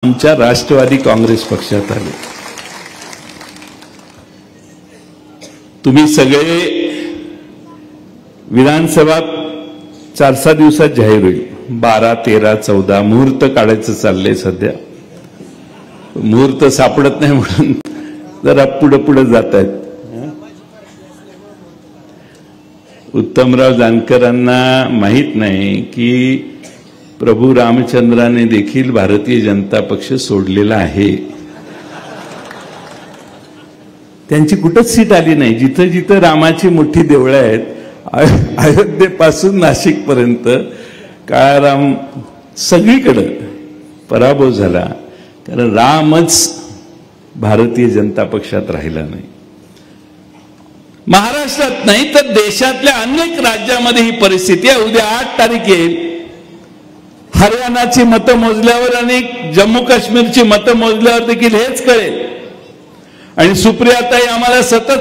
आमच्या राष्ट्रवादी काँग्रेस पक्षात आले। तुम्ही सगळे विधानसभा 4-6 दिवसात जाहीर होईल। 12, 13, 14 मुहूर्त काढायचं चाललंय सध्या। मुहूर्त सापडत नाही म्हणून जरा पुढे जात आहेत। उत्तमराव जानकरांना माहित नाही की प्रभू रामचंद्राने देखील भारतीय जनता पक्ष सोडलेला आहे। त्यांची कुठंच सीट आली नाही। जिथं जिथं रामाची मोठी देवळं आहेत, अयोध्येपासून नाशिक पर्यंत काळाराम सगळीकडे पराभव झाला, कारण रामच भारतीय जनता पक्षात राहिला नाही। महाराष्ट्रात नाही तर देशातल्या अनेक राज्यांमध्ये ही परिस्थिती आहे। उद्या 8 तारीख येईल, हरियाणाची मतं मोजल्यावर आणि जम्मू काश्मीरची मतं मोजल्यावर देखील हेच कळेल। आणि सुप्रियाताई आम्हाला सतत